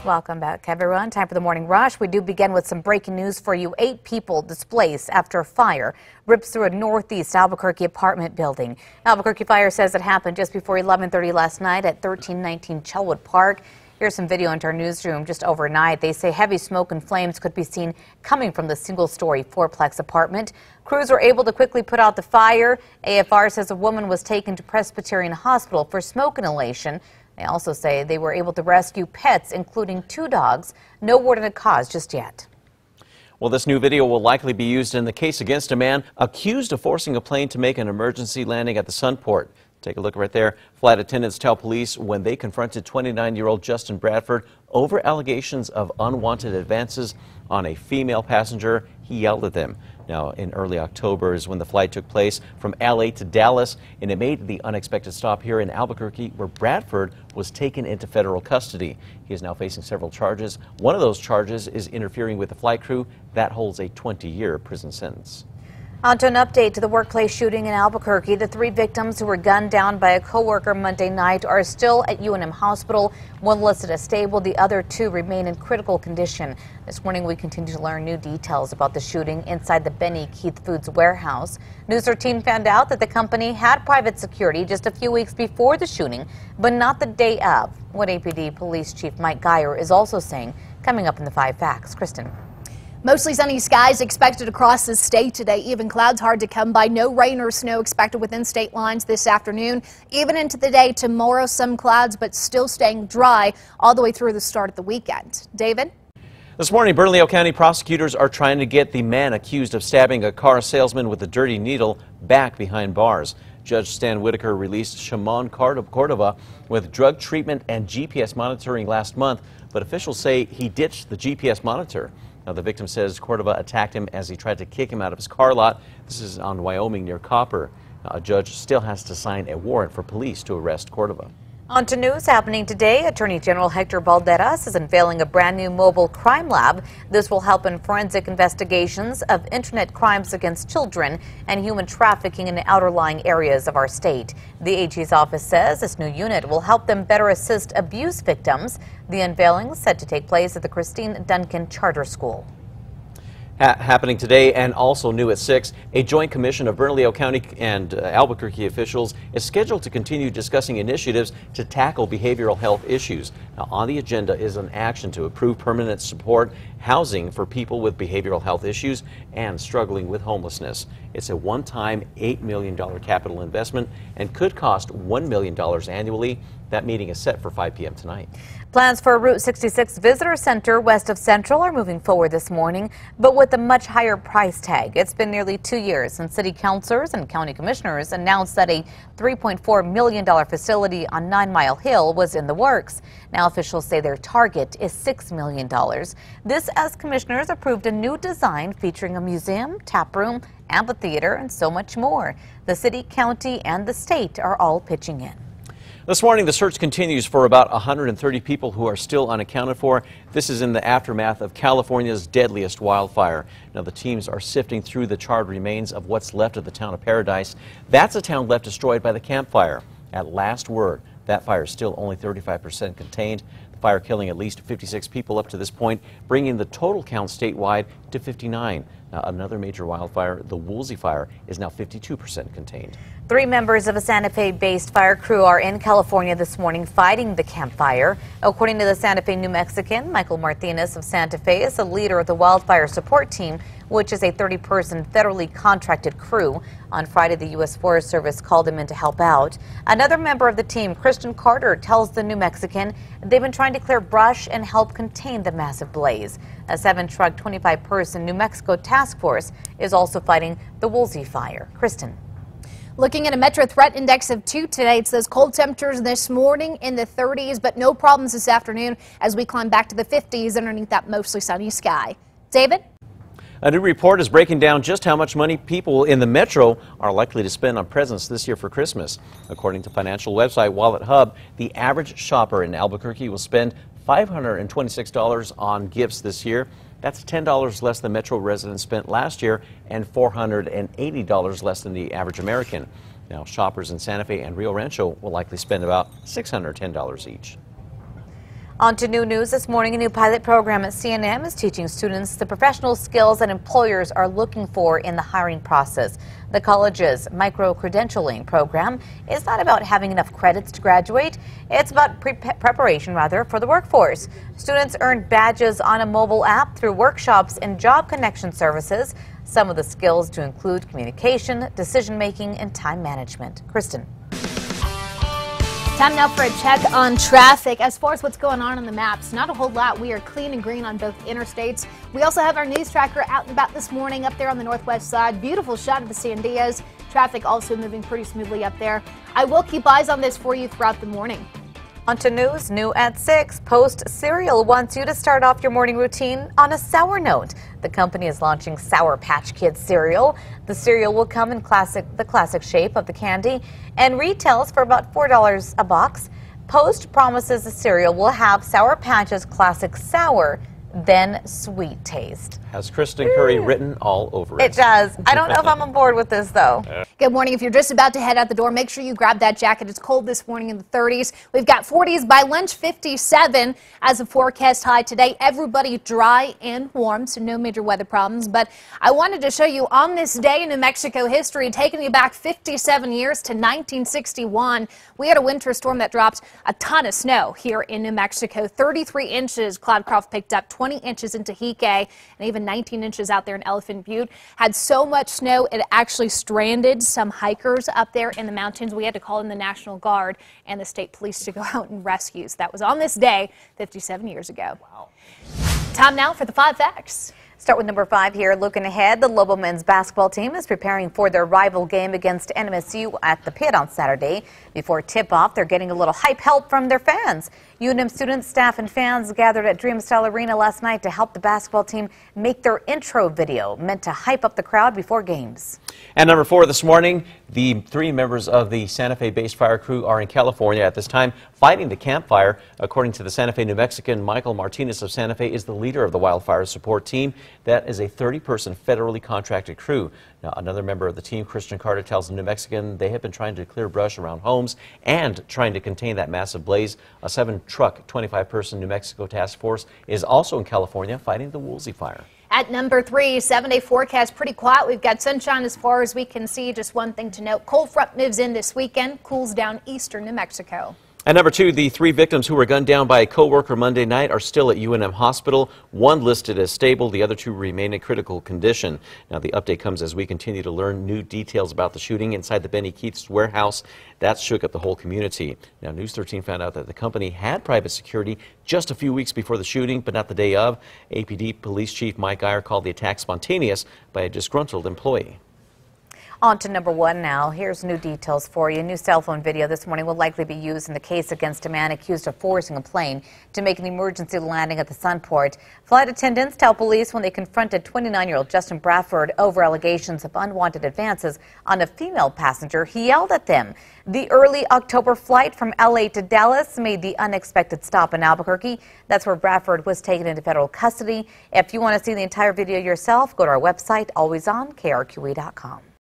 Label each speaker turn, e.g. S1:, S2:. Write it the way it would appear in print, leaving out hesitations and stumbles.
S1: Welcome back, everyone. Time for the morning rush. We do begin with some breaking news for you. 8 people displaced after a fire rips through a northeast Albuquerque apartment building. Albuquerque Fire says it happened just before 11:30 last night at 1319 Chelwood Park. Here's some video into our newsroom just overnight. They say heavy smoke and flames could be seen coming from the single-story fourplex apartment. Crews were able to quickly put out the fire. AFR says a woman was taken to Presbyterian Hospital for smoke inhalation. They also say they were able to rescue pets, including 2 dogs. No word on a cause just yet.
S2: Well, this new video will likely be used in the case against a man accused of forcing a plane to make an emergency landing at the Sunport. Take a look right there. Flight attendants tell police when they confronted 29-year-old Justin Bradford over allegations of unwanted advances on a female passenger, he yelled at them. Now, in early October is when the flight took place from L.A. to Dallas, and it made the unexpected stop here in Albuquerque, where Bradford was taken into federal custody. He is now facing several charges. One of those charges is interfering with the flight crew. That holds a 20-year prison sentence.
S1: On to an update to the workplace shooting in Albuquerque. The 3 victims who were gunned down by a co-worker Monday night are still at UNM Hospital. One listed as stable. The other 2 remain in critical condition. This morning, we continue to learn new details about the shooting inside the Benny Keith Foods warehouse. News 13 found out that the company had private security just a few weeks before the shooting, but not the day of. What APD Police Chief Mike Geyer is also saying, coming up in the 5 Facts. Kristen.
S3: Mostly sunny skies expected across the state today. Even clouds hard to come by. No rain or snow expected within state lines this afternoon. Even into the day tomorrow, some clouds, but still staying dry all the way through the start of the weekend. David?
S2: This morning, Bernalillo County prosecutors are trying to get the man accused of stabbing a car salesman with a dirty needle back behind bars. Judge Stan Whitaker released Shimon Cordova with drug treatment and GPS monitoring last month, but officials say he ditched the GPS monitor. Now, the victim says Cordova attacked him as he tried to kick him out of his car lot. This is on Wyoming near Copper. Now, a judge still has to sign a warrant for police to arrest Cordova.
S1: On to news happening today. Attorney General Hector Balderas is unveiling a brand new mobile crime lab. This will help in forensic investigations of internet crimes against children and human trafficking in the outer-lying areas of our state. The AG's office says this new unit will help them better assist abuse victims. The unveiling is set to take place at the Christine Duncan Charter School.
S2: Happening today and also new at 6, a joint commission of Bernalillo County and Albuquerque officials is scheduled to continue discussing initiatives to tackle behavioral health issues. Now, on the agenda is an action to approve permanent support housing for people with behavioral health issues and struggling with homelessness. It's a one-time $8 million capital investment and could cost $1 million annually. That meeting is set for 5 p.m. tonight.
S1: Plans for Route 66 Visitor Center west of Central are moving forward this morning, but with a much higher price tag. It's been nearly 2 years since city councilors and county commissioners announced that a $3.4 million facility on 9 Mile Hill was in the works. Now officials say their target is $6 million. This as commissioners approved a new design featuring a museum, tap room, amphitheater, and so much more. The city, county, and the state are all pitching in.
S2: This morning, the search continues for about 130 people who are still unaccounted for. This is in the aftermath of California's deadliest wildfire. Now, the teams are sifting through the charred remains of what's left of the town of Paradise. That's a town left destroyed by the Camp Fire. At last word, that fire is still only 35% contained. The fire killing at least 56 people up to this point, bringing the total count statewide to 59. Now, another major wildfire, the Woolsey Fire, is now 52% contained.
S1: 3 members of a Santa Fe-based fire crew are in California this morning fighting the Camp Fire. According to the Santa Fe New Mexican, Michael Martinez of Santa Fe is the leader of the Wildfire Support Team, which is a 30-person federally contracted crew. On Friday, the U.S. Forest Service called him in to help out. Another member of the team, Christian Carter, tells the New Mexican they've been trying to clear brush and help contain the massive blaze. A 7-truck, 25-person New Mexico task force is also fighting the Woolsey Fire. Kristen.
S3: Looking at a Metro Threat Index of 2 today, it says cold temperatures this morning in the 30s, but no problems this afternoon as we climb back to the 50s underneath that mostly sunny sky. David?
S2: A new report is breaking down just how much money people in the metro are likely to spend on presents this year for Christmas. According to financial website WalletHub, the average shopper in Albuquerque will spend $526 on gifts this year. That's $10 less than Metro residents spent last year and $480 less than the average American. Now, shoppers in Santa Fe and Rio Rancho will likely spend about $610 each.
S1: On to new news this morning. A new pilot program at C&M is teaching students the professional skills that employers are looking for in the hiring process. The college's micro-credentialing program is not about having enough credits to graduate. It's about preparation for the workforce. Students earn badges on a mobile app through workshops and job connection services. Some of the skills to include communication, decision-making, and time management. Kristen.
S3: Time now for a check on traffic. As far as what's going on the maps, not a whole lot. We are clean and green on both interstates. We also have our news tracker out and about this morning up there on the northwest side. Beautiful shot of the Sandias. Traffic also moving pretty smoothly up there. I will keep eyes on this for you throughout the morning.
S1: On to news, new at 6. Post Cereal wants you to start off your morning routine on a sour note. The company is launching Sour Patch Kids cereal. The cereal will come in the classic shape of the candy and retails for about $4 a box. Post promises the cereal will have Sour Patch's classic sour, then sweet taste.
S2: Has Kristen Curry written all over it.
S1: It does. I don't know if I'm on board with this, though.
S3: Good morning. If you're just about to head out the door, make sure you grab that jacket. It's cold this morning in the 30s. We've got 40s by lunch, 57 as a forecast high today. Everybody dry and warm, so no major weather problems. But I wanted to show you on this day in New Mexico history, taking you back 57 years to 1961. We had a winter storm that dropped a ton of snow here in New Mexico. 33 inches Cloudcroft picked up, 20 inches into Hique, and even 19 inches out there in Elephant Butte. Had so much snow it actually stranded some hikers up there in the mountains. We had to call in the National Guard and the state police to go out and rescue. So that was on this day 57 years ago.
S2: Wow.
S3: Time now for the 5 facts.
S1: Start with number 5 here. Looking ahead, the Lobo men's basketball team is preparing for their rival game against NMSU at the Pit on Saturday. Before tip-off, they're getting a little hype help from their fans. UNM students, staff, and fans gathered at Dreamstyle Arena last night to help the basketball team make their intro video, meant to hype up the crowd before games.
S2: And number 4 this morning, the 3 members of the Santa Fe-based fire crew are in California at this time fighting the campfire. According to the Santa Fe New Mexican, Michael Martinez of Santa Fe is the leader of the Wildfire support team. That is a 30-person federally contracted crew. Now, another member of the team, Christian Carter, tells the New Mexican they have been trying to clear brush around homes and trying to contain that massive blaze. A 7-truck, 25-person New Mexico task force is also in California fighting the Woolsey fire. At
S3: number 3, 7-day forecast pretty quiet. We've got sunshine as far as we can see. Just one thing to note, cold front moves in this weekend, cools down eastern New Mexico.
S2: At number 2, the 3 victims who were gunned down by a co-worker Monday night are still at UNM Hospital. One listed as stable, the other 2 remain in critical condition. Now, the update comes as we continue to learn new details about the shooting inside the Benny Keith's warehouse. That shook up the whole community. Now, News 13 found out that the company had private security just a few weeks before the shooting, but not the day of. APD Police Chief Mike Iyer called the attack spontaneous by a disgruntled employee.
S1: On to number 1 now. Here's new details for you. New cell phone video this morning will likely be used in the case against a man accused of forcing a plane to make an emergency landing at the Sunport. Flight attendants tell police when they confronted 29-year-old Justin Bradford over allegations of unwanted advances on a female passenger, he yelled at them. The early October flight from L.A. to Dallas made the unexpected stop in Albuquerque. That's where Bradford was taken into federal custody. If you want to see the entire video yourself, go to our website, always on KRQE.com.